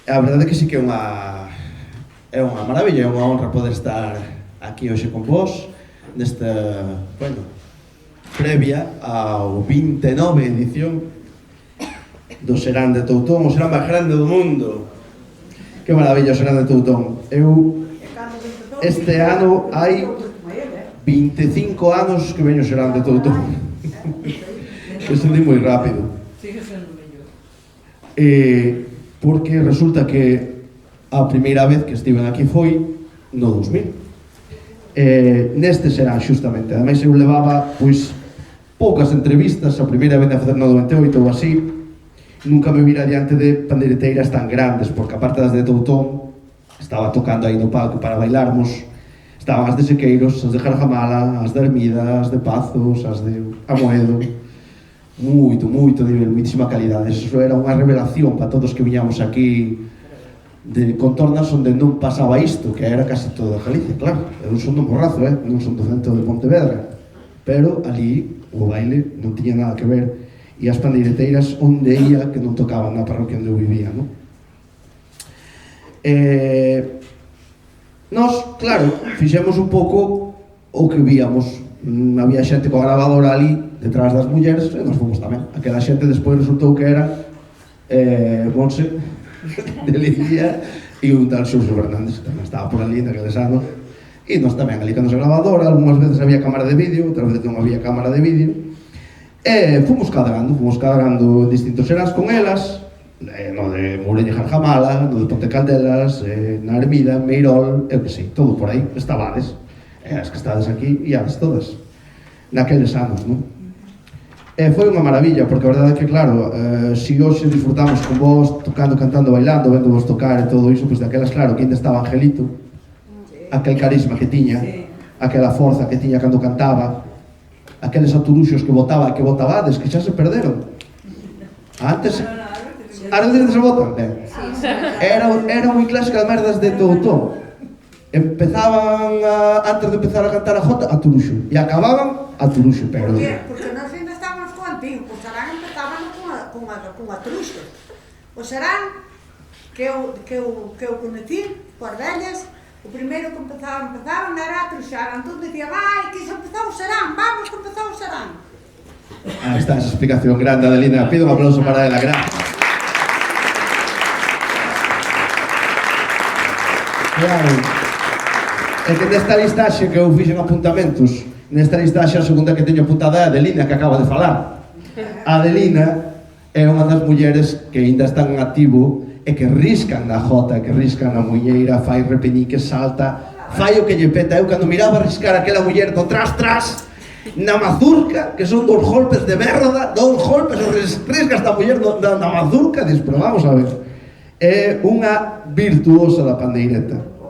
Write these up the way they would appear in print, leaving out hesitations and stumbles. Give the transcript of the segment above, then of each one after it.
A verdade é que sí que é unha maravilla, é unha honra poder estar aquí hoxe con vos nesta, bueno, previa ao 29 edición do Serán de Toutón, o serán máis grande do mundo. Que maravilla o Serán de Toutón. Eu este ano hai 25 anos que veño o Serán de Toutón. Isto di moi rápido. Sigue sendo mellor. Porque resulta que a primeira vez que estiven aquí foi no 2000. Neste serán xustamente, ademais eu levaba pois poucas entrevistas, a primeira vez a facer no 98 ou así, nunca me vira diante de pandeireteiras tan grandes, porque aparte das de Toutón estaba tocando aí no palco para bailarmos, estaban as de Sequeiros, as de Jarjamala, as de Ermida, as de Pazos, as de Amoedo, moito nivel, moitísima calidade. Eso era unha revelación para todos que viñamos aquí de contornas onde non pasaba isto, que era casi toda Galicia, claro. Eu non son do Morrazo, non son do centro de Pontevedra, pero ali o baile non tiña nada que ver, e as pandeireteiras onde ia que non tocaban na parroquia onde eu vivía, non? Nós, claro, fixemos un pouco o que víamos. Había xente coa gravadora ali detrás das mulleres e nós fomos tamén. Aquela xente despois resultou que era Monse de Lidia e un tal Xurxo Fernández, que tamén estaba por ali naqueles anos, e nós tamén ali con a gravadora. Algúnas veces había cámara de vídeo, outras veces non había cámara de vídeo, e fomos cadrando en distintos seráns con elas, no de Mourelle Jarjamala, no de Ponte Caldelas, na Ermida, Meirol, eu que sei, todo por aí, estabades. As que estades aquí e as todas naqueles anos, non? Foi unha maravilla, porque a verdade é que, claro, si hoxe disfrutamos con vos, tocando, cantando, bailando, vendo vos tocar e todo iso, pois daquelas, claro, que ainda estaba Angelito, aquel carisma que tiña, aquela forza que tiña cando cantaba, aqueles aturuxos que botaba, que botabades, que xa se perderon. Antes, ahora non se botan, ben. Era moi clásica de merdas de Toutón. Empezaban antes de empezar a cantar a jota, a turuxo, e acababan a turuxo, pero... Porque nós ainda estábamos co antigo, o serán empezaban con a turuxo. O serán que eu conocí, por vellas, o primeiro que empezaban era a truxar, entón dicía, vai, que se empezou o serán, vamos que empezou o serán. Ahí está esa explicación grande, Adelina, pido un aplauso para ela, gracias. Claro. É que nesta listaxe que eu fixen apuntamentos, nesta listaxe a segunda que teño apuntada é a Adelina, que acaba de falar. A Adelina é unha das mulleres que ainda están en activo e que riscan na jota, que riscan na mulleira, fai repenique, salta, fai o que lle peta. Eu cando miraba riscar aquela muller do tras, na mazurca, que son dos golpes de merda, dos golpes, risca esta muller na mazurca, diz, pero vamos a ver. É unha virtuosa da pandeireta.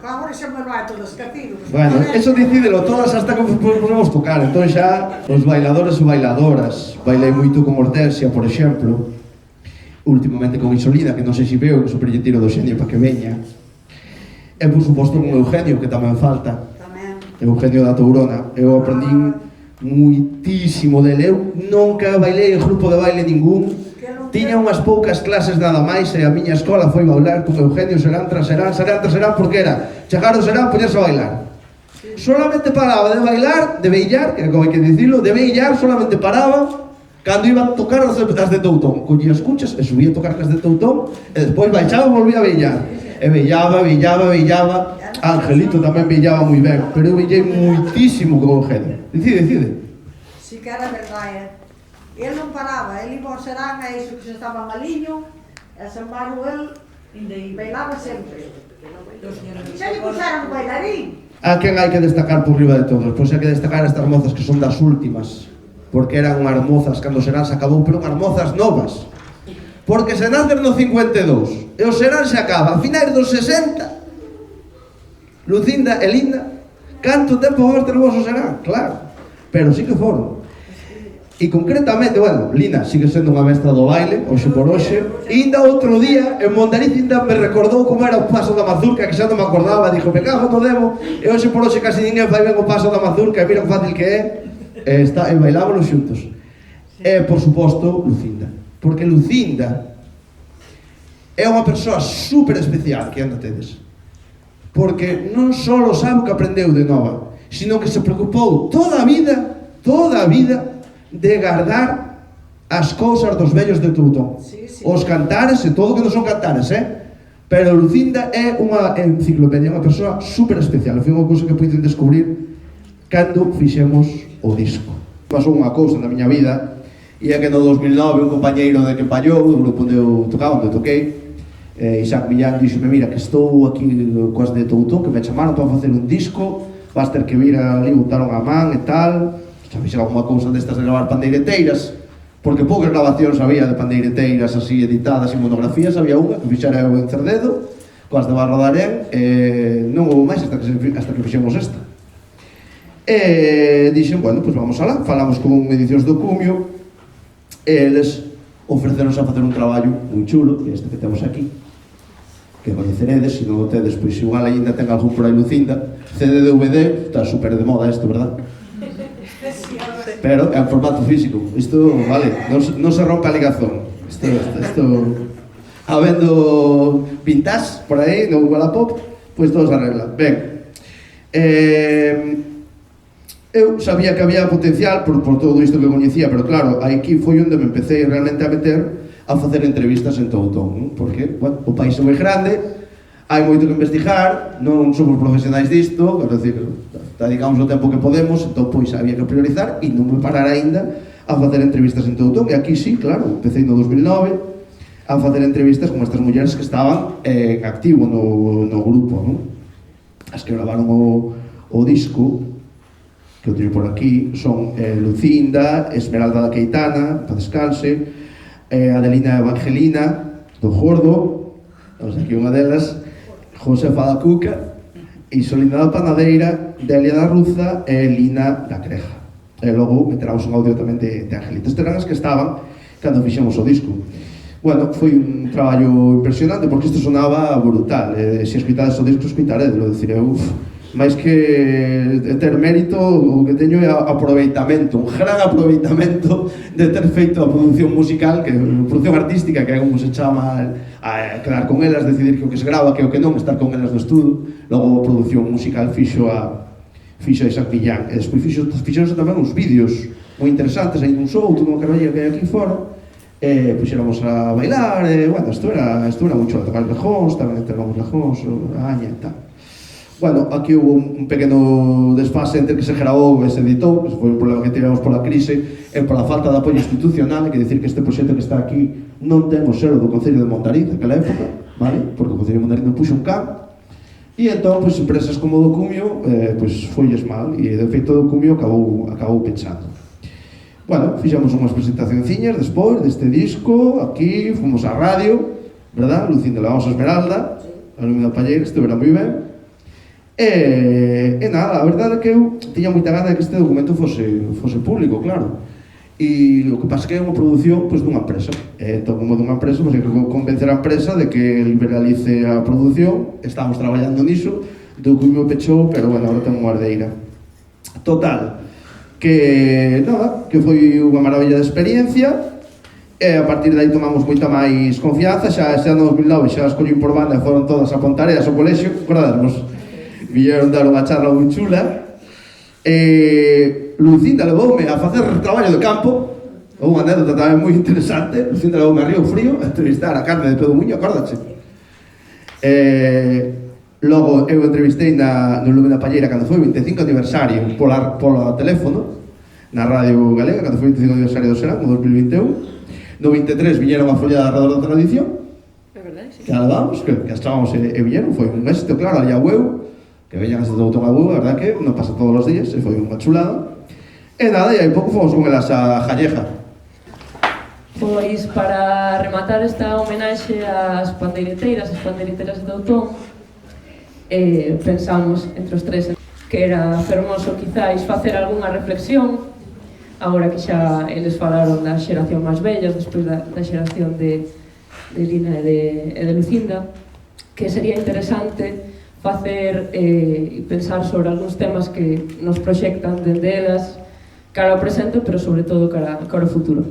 Agora xa me vai todo escacido. Bueno, eso decídelo todas hasta que podemos tocar. Entón xa, os bailadores e bailadoras. Bailei moito con Hortensia, por exemplo. Últimamente con Isolina, que non sei se veo, que super lle tiro do xenio para que veña. E por suposto con Eugenio, que tamén falta. Eugenio da Tourona. Eu aprendín moitísimo dele. Eu nunca bailei en grupo de baile ningún. Tiña unhas poucas clases nada máis e a miña escola foi bailar con Eugenio serán tras serán, porque era chegar ao serán, poñerse a bailar. Solamente paraba de bailar, de beillar, que como hai que dicilo, de beillar, solamente paraba cando iba a tocar as de Toutón. Collía as cuchas e subía a tocar as de Toutón e despois baixaba e volvía a beillar. E beillaba. Angelito tamén beillaba moi ben, pero eu beillei moitísimo con Eugenio. Decide. Si que era verdade, ele non paraba, ele iba ao serán a iso que se estaba maliño, e sen embargo ele bailaba sempre. Xa lle puxeron bailarín. A quen hai que destacar por riba de todos? Pois hai que destacar estas mozas que son das últimas, porque eran unhas mozas cando o serán se acabou, pero unhas mozas novas. Porque se nacer no 52 e o serán se acaba a finais dos 60, Lucinda e Linda, canto tempo vos ter vos o serán? Claro, pero sí que foron. E concretamente, bueno, Lina sigue sendo unha mestra do baile, hoxe por hoxe. E ainda outro día, en Mondariz, ainda me recordou como era o paso da mazurca, que xa non me acordaba. Dixo, me cago no demo, e hoxe por hoxe casi ninguén fai ben o paso da mazurca, e mira o fácil que é. E bailábamos xuntos. E, por suposto, Lucinda. Porque Lucinda é unha persoa super especial que anda tedes, porque non só sabe o que aprendeu de nova, sino que se preocupou toda a vida de guardar as cousas dos vellos de Toutón, os cantares e todo o que non son cantares, pero Lucinda é unha enciclopedia, unha persoa super especial. Foi unha cousa que puiden descubrir cando fixemos o disco. Pasou unha cousa na miña vida, e é que no 2009 un compañeiro de que pallou, do grupo onde eu tocaba, onde eu toquei, Isaac Millán, dixome: mira, que estou aquí coas de Toutón, que me chamaron para facer un disco, vas ter que vir ali, botaron a man e tal. Xa fixe alguma cousa destas de gravar pandeireteiras, porque poucas grabacións había de pandeireteiras así editadas e monografías. Había unha que fixera eu en Cerdedo, coas de Barro de Arén, non houve máis hasta que fixemos esta. Dixen, bueno, pois vamos alá. Falamos con Edicións do Cumio, e eles ofreceronse a facer un traballo moi chulo, que este que temos aquí, que coñeceredes, se non o tedes, pois igual ainda ten algún por aí Lucinda. CD DVD, está super de moda isto, verdad? Pero é un formato físico, isto, vale, non se rompe a ligazón. Isto habendo vintage por aí, no Wallapop, pois todo se arregla. Ben, eu sabía que había potencial por todo isto que coñecía, pero claro, aquí foi onde me empecé realmente a meter a facer entrevistas en Toutón, porque, bueno, o país é moi grande, hai moito que investigar, non somos profesionais disto, quero dicir, dedicamos o tempo que podemos, entón pois había que priorizar e non me parar aínda a facer entrevistas en Toutón. E aquí sí, claro, empecé no 2009 a facer entrevistas con estas mulleres que estaban en activo no grupo, non? As que gravaron o disco, que o teño por aquí, son Lucinda, Esmeralda da Queitana, para descanse, Adelina Evangelina, do Gordo, temos aquí unha delas, Josefa da Cuca, Isolina da Panadeira, Delia da Ruza e Lina da Creja. E logo meteramos un audio tamén de Angelita. Estas eran as que estaban cando fixemos o disco. Bueno, foi un traballo impresionante porque isto sonaba brutal. Se escoitades o disco, escoitaredelo, dicir, máis que ter mérito, o que teño é aproveitamento, un gran aproveitamento de ter feito a produción musical, que a produción artística, que é como se chama, a quedar con elas, decidir que o que se grava, que o que non, estar con elas no estudo. Logo a produción musical fixo a Isaac Millán, e despois fixeronse tamén uns vídeos moi interesantes, hai un souto nunha carreira que hai aquí fora, e puxéramos a bailar, e, bueno, isto era moi chulo, tocar lejóns, tamén entregamos lejóns, a Aña e tal. Bueno, aquí hubo un pequeno desfase entre que se grabou e se editou, que foi un problema que tivemos pola crise e pola falta de apoio institucional. Hai que dicir que este proxecto que está aquí non ten o selo do Concello de Mondariz naquela época, vale? Porque o Concello de Mondariz non puxo un can, e entón, pois, empresas como o do Cumio, pois, foilles mal, e de feito o do Cumio acabou pechando. Bueno, fixemos unhas presentaciónciñas despois deste disco, aquí, fomos á radio, verdad? Lucinda levamos a Esmeralda, a Lumina Palleira, estuvera moi ben. E nada, a verdade é que eu tiña moita gana de que este documento fose público, claro. E o que pasa é que é unha produción, pois, dunha empresa. Entón, como dunha empresa, pois, hai que convencer a empresa de que liberalice a produción. Estamos traballando niso, do que me pechou, pero, bueno, agora ten unha ardeira. Total, que, nada, que foi unha maravilla de experiencia, e a partir de aí tomamos moita máis confianza. Xa este ano 2009 xa as collín por banda e foron todas a Pontareas ao colexio, acordadnos. Viñeron dar unha charla moi chula. Lucinda levoume a facer traballo de campo, unha anécdota tamén moi interesante. Lucinda levoume a Río Frío a entrevistar a Carme de Pedro Muño, acórdache. Logo eu entrevistei no Lume da Palleira cando foi o 25 aniversario pola teléfono na Radio Galega, cando foi o 25 aniversario do Serán, no 2021. No 23 viñeron a follada alrededor da tradición, que a levamos, que estábamos e viñeron, foi un éxito, claro, ali a Hueu, que veñan hasta Toutón a Hueu, a verdad que non pasa todos os días, e foi unha chulada. E nada, e aí pouco fomos con elas a Jalleja. Pois, para rematar esta homenaxe ás pandeireteiras de Toutón, pensamos entre os tres que era fermoso quizáis facer algunha reflexión, agora que xa eles falaron da xeración máis vellas, despois da xeración de Lina e de Lucinda, que sería interesante facer e pensar sobre algúns temas que nos proxectan dende elas cara ao presente, pero sobre todo cara ao futuro.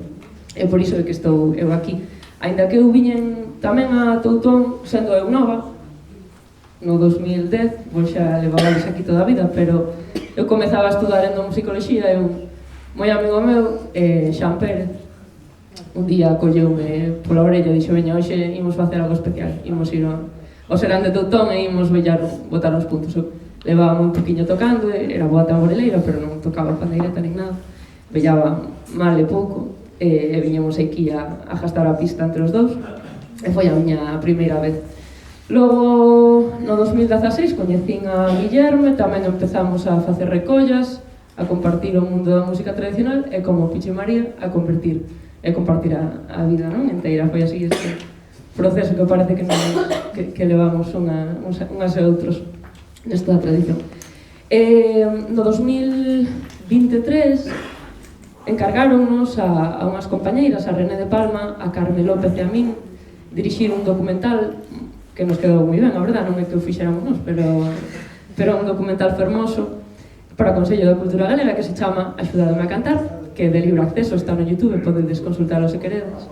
E por iso é que estou eu aquí. Ainda que eu viñen tamén a Toutón, sendo eu nova, no 2010, pois xa levabades aquí toda a vida, pero eu comezaba a estudar endomusicoloxía e un moi amigo meu, Xan Pérez, un día colleume pola orella e dixo: veña, hoxe imos facer algo especial, imos ir ao Serán de Toutón e imos botar os puntos. Eu levaba un poquinho tocando, era boa tamboreleira, pero non tocaba pandeireta nin nada, vellaba mal e pouco, e viñemos aquí a gastar a pista entre os dous, e foi a miña primeira vez. Logo, no 2016, coñecín a Guillerme, tamén empezamos a facer recollas, a compartir o mundo da música tradicional, e como Pichi María, a compartir a vida, non? Inteira. Foi así este proceso que parece que levamos unhas e outros nesta tradición. No 2023 encargáronnos a unhas compañeiras, a René de Palma, a Carme López e a min, dirixir un documental que nos quedou moi ben, a verdade, non é que o fixéramos nós, pero un documental fermoso para o Consello da Cultura Galega que se chama Axúdame a cantar, que é de libre acceso, está no YouTube, podedes consultalo se queredes.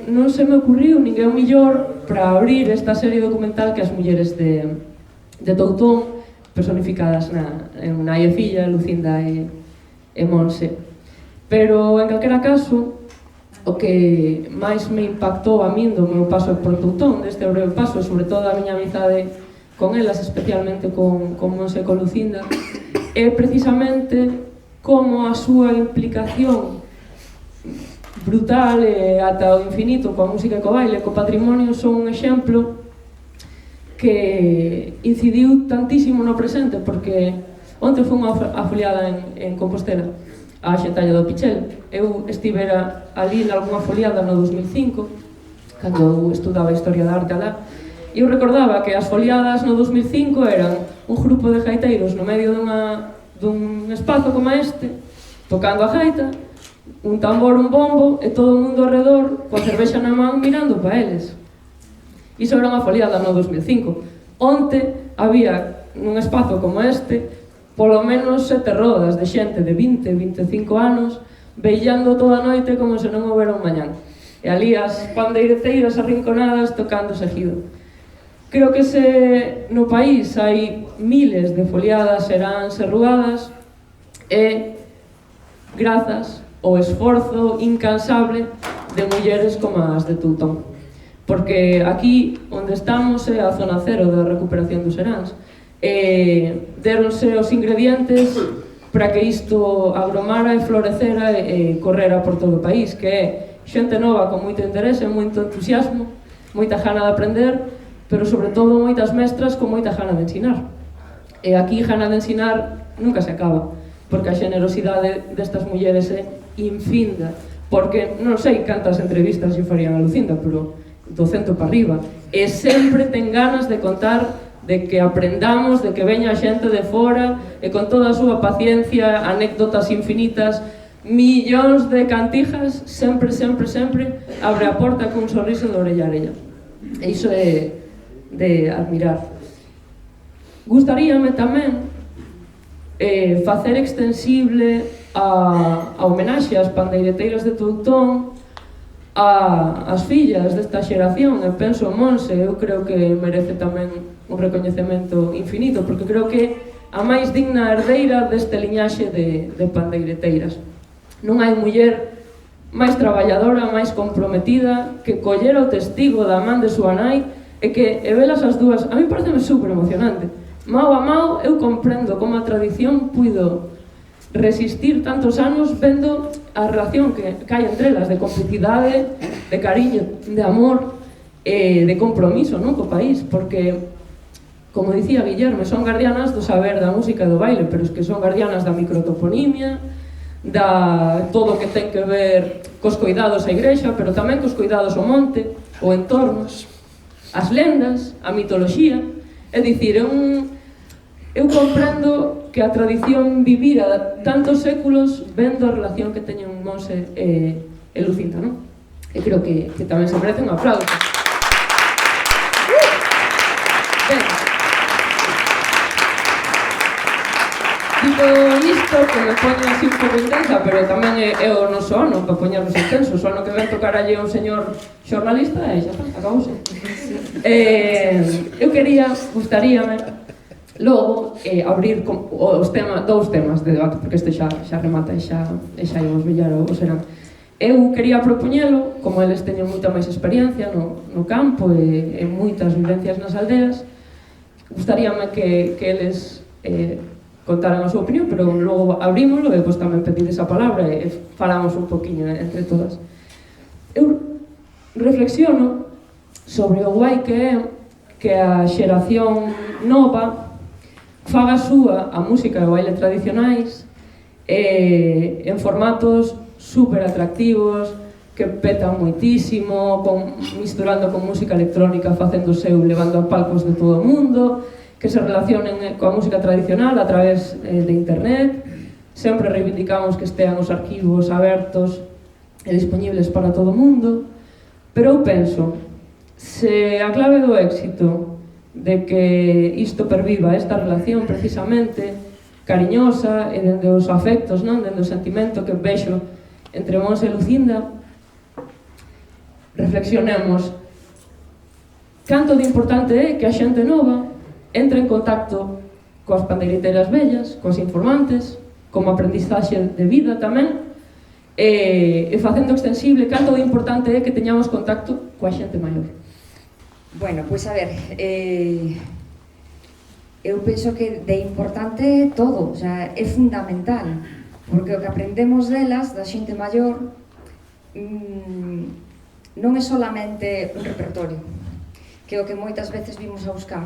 Non se me ocurriu ninguén millor para abrir esta serie documental que as mulleres de Toutón, personificadas na Nai e Filla, Lucinda e Monse. Pero, en calquera caso, o que máis me impactou a min do meu paso por Toutón, deste breve paso, e sobre todo a miña amizade con elas, especialmente con Monse e con Lucinda, é precisamente como a súa implicación brutal e ata o infinito coa música e co baile, co patrimonio, son un exemplo que incidiu tantísimo no presente, porque onte foi unha afoliada en Compostela, a Xentalla do Pichel. Eu estivera ali nalgúna foliada no 2005, cando eu estudaba Historia da Arte alá, e eu recordaba que as foliadas no 2005 eran un grupo de gaiteiros no medio dun espazo como este, tocando a gaita, un tambor, un bombo, e todo o mundo ao redor, coa cervexa na man, mirando para eles. Iso era unha foliada no 2005. Onte había, nun espazo como este, polo menos 7 rodas de xente de 20, 25 anos, veillando toda a noite como se non houbera un mañán. E ali as pandeireteiras arrinconadas tocando seguido. Creo que se no país hai miles de foliadas, seráns e ruadas, e grazas ao esforzo incansable de mulleres como as de Toutón. Porque aquí onde estamos é a zona cero da recuperación dos seráns. Deronse os ingredientes para que isto agromara e florecera e correra por todo o país, que é xente nova con moito interese, moito entusiasmo, moita gana de aprender, pero sobre todo moitas mestras con moita gana de ensinar. E aquí gana de ensinar nunca se acaba, porque a xenerosidade destas mulleres é infinda, porque non sei cantas entrevistas lle farían a Lucinda, pero 200 para arriba, e sempre ten ganas de contar, de que aprendamos, de que veña a xente de fora e con toda a súa paciencia, anécdotas infinitas, millóns de cantijas, sempre, sempre, sempre abre a porta con un sorriso de orella a orella. E iso é de admirar. Gustaríame tamén facer extensible a homenaxe ás pandeireteiras de Toutón, as fillas desta xeración, e penso Monse, eu creo que merece tamén un recoñecemento infinito, porque creo que a máis digna herdeira deste liñaxe de pandeireteiras. Non hai muller máis traballadora, máis comprometida, que collera o testigo da man de súa nai, e que velas as dúas, a mí pareceme super emocionante. Mao a mao, eu comprendo como a tradición puido resistir tantos anos vendo a relación que hai entre elas, de complicidade, de cariño, de amor, de compromiso, non, co país, porque, como dicía Guillerme, son guardianas do saber da música e do baile, pero es que son guardianas da microtoponimia, da todo o que ten que ver cos cuidados á igrexa, pero tamén cos cuidados ao monte, o entorno, as lendas, a mitoloxía. É dicir, eu comprendo que a tradición vivira tantos séculos vendo a relación que teñen Monse e Lucinda, non? E creo que tamén se merece un aplauso. Ben. digo isto que me poño así un pouco intensa, pero tamén é o noso ano para poñernos intensos. O ano que ven tocarlle un señor xornalista e xa está, acabouse. Eu gustaríame logo abrir dous temas de debate, porque este xa remata e xa imos vellar o serán. Eu quería propoñelo, como eles teñen moita máis experiencia no campo e moitas vivencias nas aldeas, gustaríame que eles contaran a súa opinión, pero logo abrímoslo e depois tamén pedides a palabra e falamos un poquinho entre todas. Eu reflexiono sobre o guai que é que a xeración nova faga súa a música e o baile tradicionais en formatos super atractivos, que petan moitísimo, misturando con música electrónica, facendo seu, levando a palcos de todo o mundo, que se relacionen coa música tradicional a través de internet. Sempre reivindicamos que estean os arquivos abertos e disponibles para todo o mundo, pero eu penso, se a clave do éxito de que isto perviva, esta relación precisamente cariñosa e dende os afectos, non? Dende o sentimento que vexo entre Monse e Lucinda, reflexionemos canto de importante é que a xente nova entre en contacto coas pandeiriteiras vellas, coas informantes, como aprendizaxe de vida tamén, e facendo extensible canto de importante é que teñamos contacto coa xente maior. Bueno, pois a ver, eu penso que de importante todo, o sea, é fundamental, porque o que aprendemos delas, da xente maior, non é solamente un repertorio, que é o que moitas veces vimos a buscar.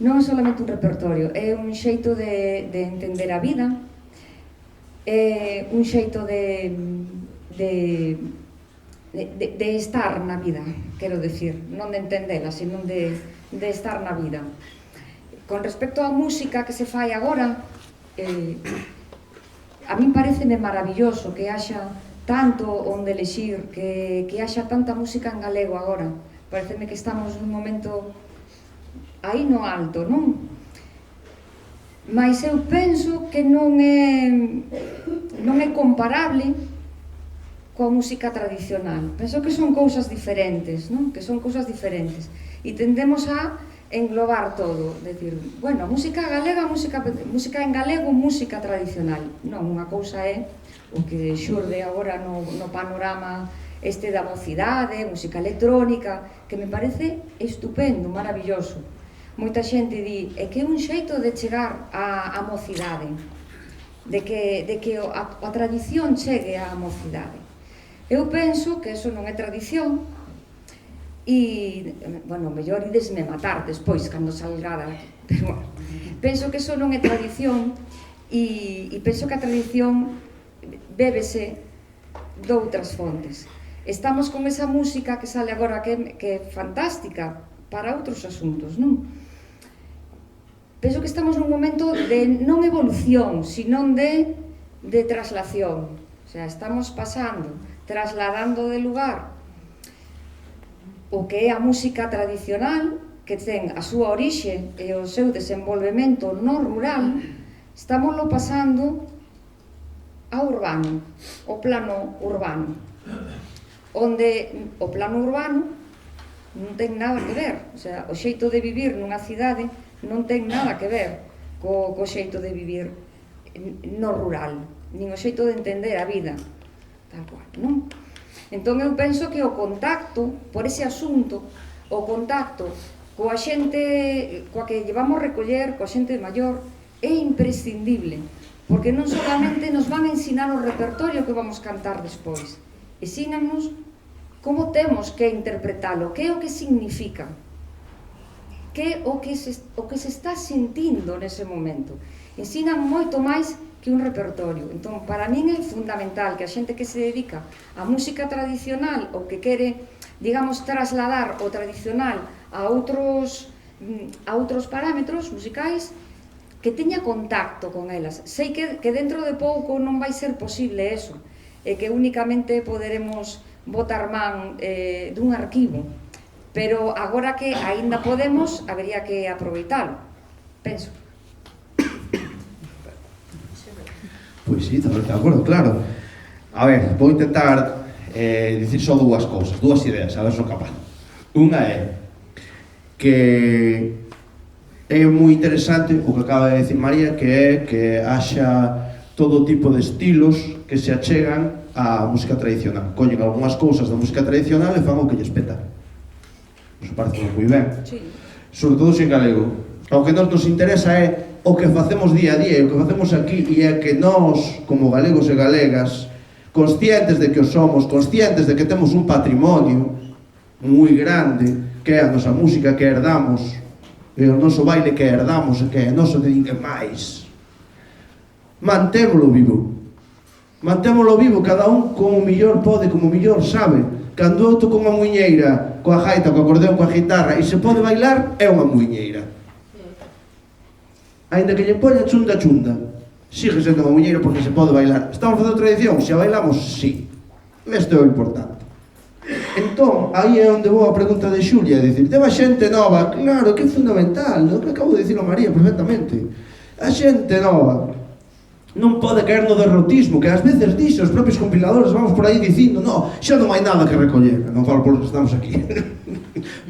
Non é solamente un repertorio, é un xeito de entender a vida, é un xeito de estar na vida, quero decir, non de entendela, senón de estar na vida. Con respecto á música que se fai agora, a min pareceme maravilloso que haxa tanto onde elexir, que haxa tanta música en galego agora. Pareceme que estamos nun momento aí no alto, non? Mas eu penso que non é comparable coa música tradicional. Penso que son cousas diferentes, non? Que son cousas diferentes. E tendemos a englobar todo, decir, bueno, música galega, música en galego, música tradicional. Non, unha cousa é o que xurde agora no panorama este da mocidade, música electrónica, que me parece estupendo, maravilloso. Moita xente di, é que é un xeito de chegar á mocidade, de que a tradición chegue á mocidade. Eu penso que eso non é tradición, e, bueno, mellor idesme matar despois, cando salga daqui, pero bueno, penso que eso non é tradición, e penso que a tradición bébese doutras fontes. Estamos con esa música que sale agora que é fantástica para outros asuntos, non? Penso que estamos nun momento de non evolución, senón de traslación. O sea, estamos pasando, trasladando de lugar o que é a música tradicional, que ten a súa orixe e o seu desenvolvemento no rural, estámoslo pasando ao urbano, ao plano urbano, onde o plano urbano non ten nada que ver, o sea, o xeito de vivir nunha cidade non ten nada que ver co xeito de vivir no rural, nin o xeito de entender a vida, tal cual, non? Entón eu penso que o contacto, por ese asunto, o contacto coa xente coa que llevamos recoller, coa xente maior, é imprescindible, porque non solamente nos van a ensinar o repertorio que vamos cantar despois, ensínanos como temos que interpretalo, que é o que significa, que é o que se está sentindo nese momento. Ensinan moito máis que un repertorio. Entón, para min é fundamental que a xente que se dedica á música tradicional ou que quere, digamos, trasladar o tradicional a outros parámetros musicais, que teña contacto con elas. Sei que dentro de pouco non vai ser posible eso, e que únicamente poderemos botar man dun arquivo, pero agora que aínda podemos, habería que aproveitalo, penso. Pois sí, tamén de acordo, claro. A ver, vou intentar dicir só dúas cousas, dúas ideas, a ver se sou capaz. Unha é que é moi interesante o que acaba de decir María, que é que haxa todo tipo de estilos que se achegan á música tradicional. Coñen algunhas cousas da música tradicional e fan o que lles peta. Iso parece moi ben. Sí. Sobre todo se en galego. O que nos interesa é o que facemos día a día, e o que facemos aquí, e é que nós, como galegos e galegas, conscientes de que o somos, conscientes de que temos un patrimonio moi grande, que é a nosa música que herdamos, e o noso baile que herdamos, e que é noso de ninguén máis. Mantémolo vivo. Mantémolo vivo, cada un como millor pode, como millor sabe. Cando eu toco unha muiñeira coa gaita, coa acordeón, coa guitarra e se pode bailar, é unha muiñeira. Ainda que lle poña chunda chunda, sigue sendo unha muiñeira porque se pode bailar. Estamos facendo tradición, se a bailamos, sí. Isto é o importante. Entón, aí é onde vou a pregunta de Xulia, dicir, deba xente nova, claro, que é fundamental, non? Que acabo de dicirlo María perfectamente. A xente nova non pode caer no derrotismo, que ás veces dixo os propios compiladores, vamos por aí dicindo, no, xa non hai nada que recoller, non falo por que estamos aquí.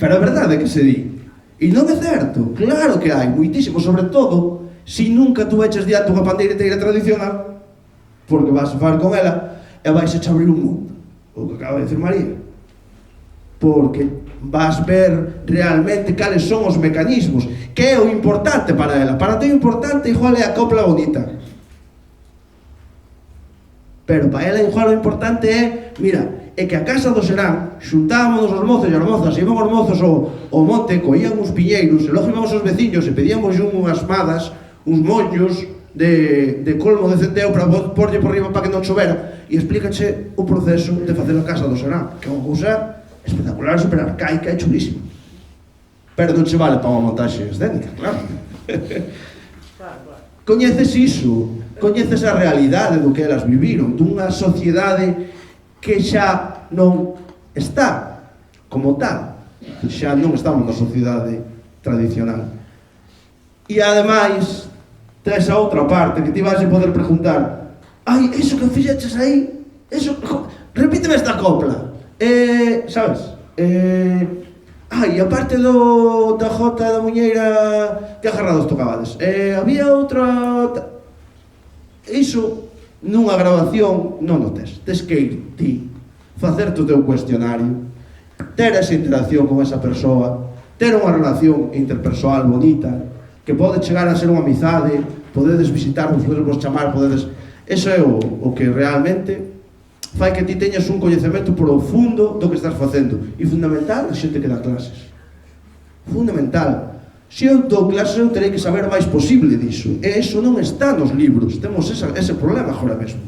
Pero a verdade é que se di. E non é certo, claro que hai, moitísimo, sobre todo, se nunca tú eches diante unha pandeireteira tradicional, porque vas a falar con ela e vais a abrir un mundo, o que acaba de decir María. Porque vas ver realmente cales son os mecanismos, que é o importante para ela. Para ti o importante igual é a copla bonita, pero para ela igual o importante é, mira, é que a casa do Serán xuntámonos os mozos e as mozas, e íbamos os mozos ao monte, coían uns piñeiros, e logo íbamos os veciños e pedíamos unhas madas, uns moños de colmo de centeo para porlle por riba para que non chovera, e explícache o proceso de facer a casa do Serán, que é unha cousa espectacular, super arcaica e chulísima, pero non se vale para unha montaxe escénica, claro. Coñeces iso, coñeces a realidade do que elas viviron, dunha sociedade que xa non está como tal, xa non estamos na sociedade tradicional. E ademais, tes a outra parte que ti vas a poder preguntar, ai, iso que fixeches aí, iso, repíteme esta copla, sabes? Ai, a parte da jota da muñeira, que agarrados tocabades, había outra... Iso, nunha grabación, non o tes que ir ti, facerte o teu cuestionario, ter esa interacción con esa persoa, ter unha relación interpersoal bonita, que pode chegar a ser unha amizade, podedes visitarvos, podedes chamar, podedes... Eso é o que realmente fai que ti teñas un coñecemento profundo do que estás facendo. E fundamental, a xente que dá clases. Fundamental. Se eu dou clases, eu terei que saber o máis posible diso. E iso non está nos libros. Temos ese problema agora mesmo.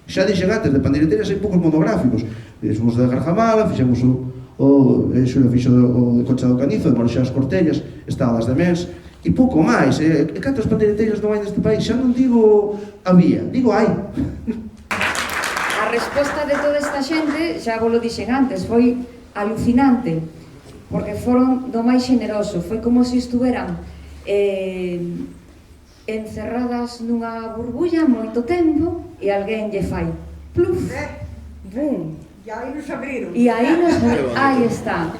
Xa dixen antes, de pandeireteiras hai poucos monográficos. Fixemos o de Garjamala, fixemos o fixo o de Concha do Canizo, de Maruxas Cortellas, está das de Mens, e pouco máis. E cantas pandeireteiras non hai neste país? Xa non digo había, digo hai. A resposta de toda esta xente, xa vos lo dixen antes, foi alucinante, porque foron do máis xeneroso, foi como se estuveran encerradas nunha burbulla moito tempo e alguén lle fai pluf, bum, E aí nos abriron. e aí nos... aí está.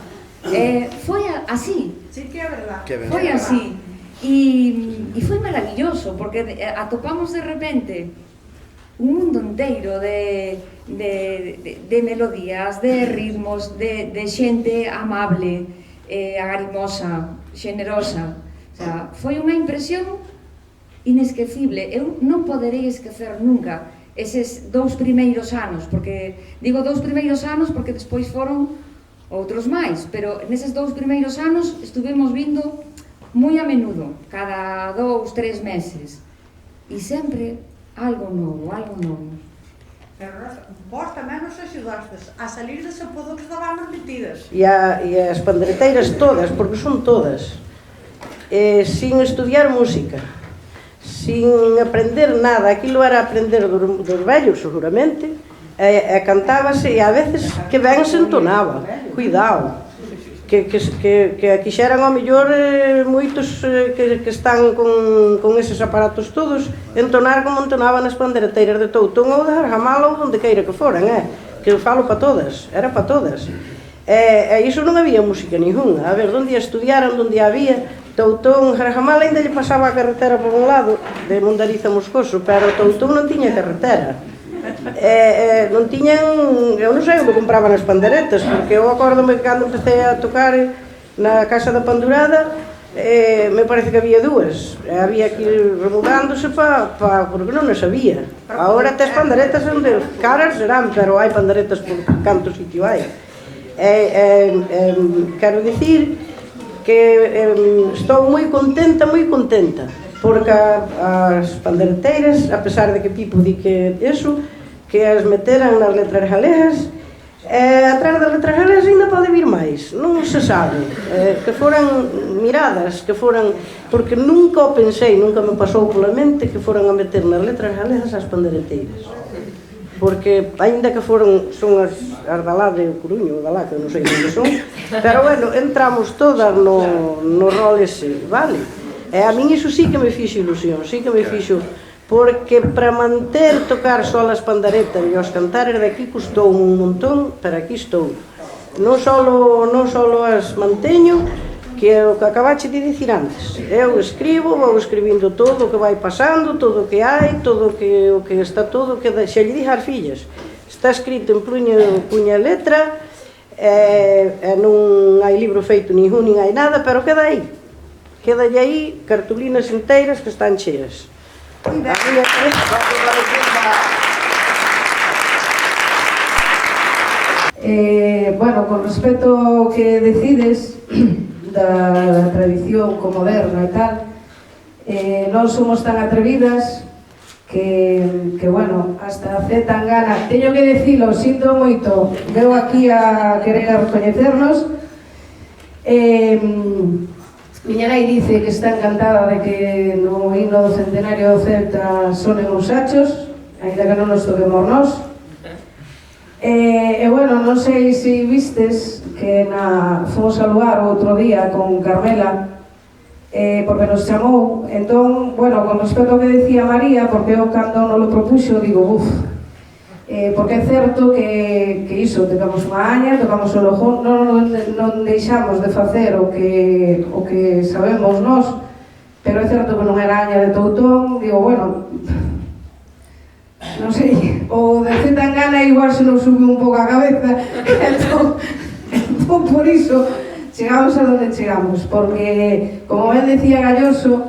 Foi así. Sí que é verdad. Foi así. E foi maravilloso, porque atopamos de repente un mundo inteiro de melodías, de ritmos, de xente amable, agarimosa, xenerosa. O sea, foi unha impresión inesquecible. Eu non poderei esquecer nunca eses 2 primeiros anos, porque digo 2 primeiros anos porque despois foron outros máis, pero neses 2 primeiros anos estuvemos vindo moi a menudo, cada 2, 3 meses, e sempre algo novo, algo novo. Pero vos tamén nos axudastes a salir dese podo que estábamos metidas. E as pandeireteiras todas, porque son todas, sin estudiar música, sin aprender nada, aquilo era aprender dos vellos, seguramente, cantábase, e a veces que ben se entonaba, cuidado, que aquí xeran ao mellor moitos que están con eses aparatos todos entonar como entonaban as pandereteiras de Toutón ou de Argamala ou onde queira que foran, que falo para todas, era para todas. E iso non había música ninguna, a ver, onde estudiaran, onde había Toutón, Argamala ainda lle pasaba a carretera por un lado de Mondariz a Moscoso, pero Toutón non tiña carretera. Non tiñan, eu non sei onde compraban as panderetas, porque eu acórdome que cando empecé a tocar na Casa da Pandurada me parece que había dúas, había que ir remudándose porque non as había. Agora tes panderetas onde caras serán, pero hai panderetas por canto sitio hai. Quero dicir que estou moi contenta, porque as pandereteiras, a pesar de que Pipo di que eso, que as meteran nas letras galegas, atrás das letras galegas ainda pode vir máis, non se sabe, que foran miradas, que foran, porque nunca o pensei, nunca me pasou pola mente que foran a meter nas letras galegas as pandereteiras, porque ainda que son as da lá de Coruño, da lá, que non sei onde son, pero bueno, entramos todas no rol ese, vale? E a min iso sí que me fixo ilusión, sí que me fixo, porque para manter tocar só as panderetas e os cantares de aquí custou un montón, pero aquí estou. Non só as manteño, que é o que acabache de dicir antes. Eu escribo, vou escribindo todo o que vai pasando, todo o que hai, todo o que está todo, que xa lle dixo ás fillas. Está escrito en puña letra, non hai libro feito ningún, nin hai nada, pero queda aí. Quedalle aí cartulinas inteiras que están cheas. Bueno, con respecto ao que decides da tradición co moderna e tal, non somos tan atrevidas que bueno, hasta C. Tangana, teño que dicilo, sinto moito, veo aquí a querer recoñecernos. Miña nai dice que está encantada de que no himno do centenario do Celta sonen os sachos, ainda que non nos toquemos nós. E bueno, non sei se vistes que fomos a lugar outro día con Carmela, porque nos chamou. Entón, bueno, con respecto ao que decía María, porque eu cando non lo propuxo digo, porque é certo que iso, tocamos unha aña, tocamos o lojón, non deixamos de facer o que sabemos nós, pero é certo que non era aña de Toutón, digo, bueno, non sei, o de C. Tangana igual se nos sube un pouco a cabeza, entón por iso chegamos a donde chegamos, porque, como ben decía Galloso,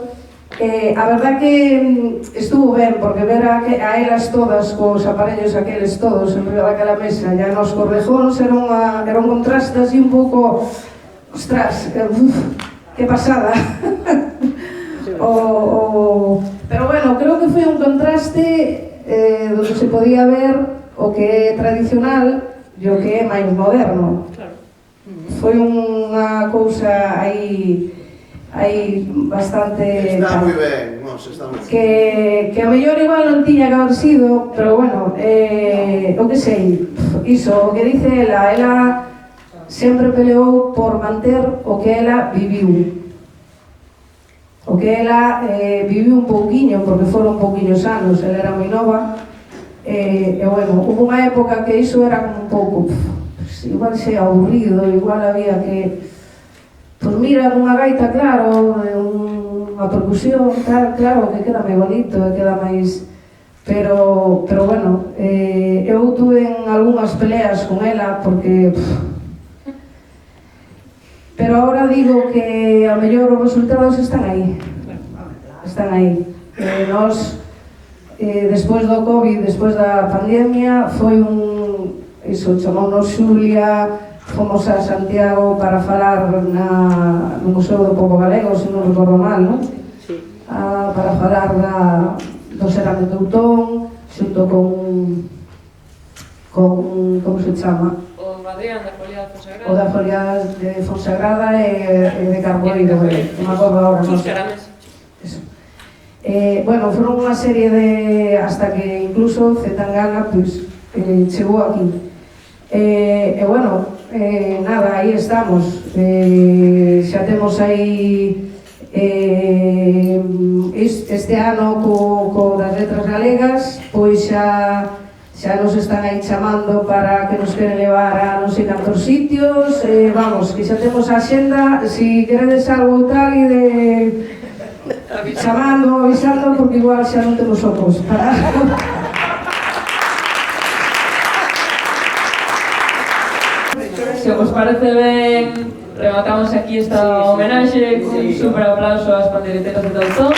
a verdad que estuvo ben, porque ver a elas todas cos aparellos aqueles todos en riba daquela mesa, ya nos correjóns era un contraste así un pouco, ostras, que pasada. Pero bueno, creo que foi un contraste donde se podía ver o que é tradicional e o que é máis moderno. Foi unha cousa aí bastante... Está moi ben, está moi ben. Que a mellor igual non tiña que haber sido, pero bueno, o que sei, iso, o que dice ela sempre peleou por manter o que ela viviu. O que ela viviu un pouquiño, porque foron pouquiños anos, ela era moi nova, e bueno, hubo unha época que iso era como un pouco, igual xe aburrido, igual había que... Pois mira, unha gaita, claro, unha percusión, claro, que queda máis bonito, queda máis... Pero bueno, eu tuve algunhas peleas con ela, porque... Pero agora digo que a mellor os resultados están aí. Están aí. Nós, despois do Covid, despois da pandemia, foi iso, chamounos Xulia, fomos a Santiago para falar no Museo do Pobo Galego, se non recordo mal, non? Sí. Para falar do Serán de Toutón, xunto con como se chama? O Adrián da Foliada de Fonsagrada. O da Foliada de Fonsagrada e de Carboeiro, non me acordo agora. Os Carames. Eso. Bueno, foron unha serie de... hasta que incluso C. Tangana chegou aquí. bueno, nada, aí estamos. Xa temos aí este ano co das letras galegas, pois xa nos están aí chamando para que nos queren levar a non sei cantos sitios, vamos, que xa temos a xenda, si queredes algo tal e de chamando, avisando, porque igual xa non temos ocos para... Se vos parece ben, rematamos aquí esta homenaxe cun super aplauso ás pandeireteras de Tontón.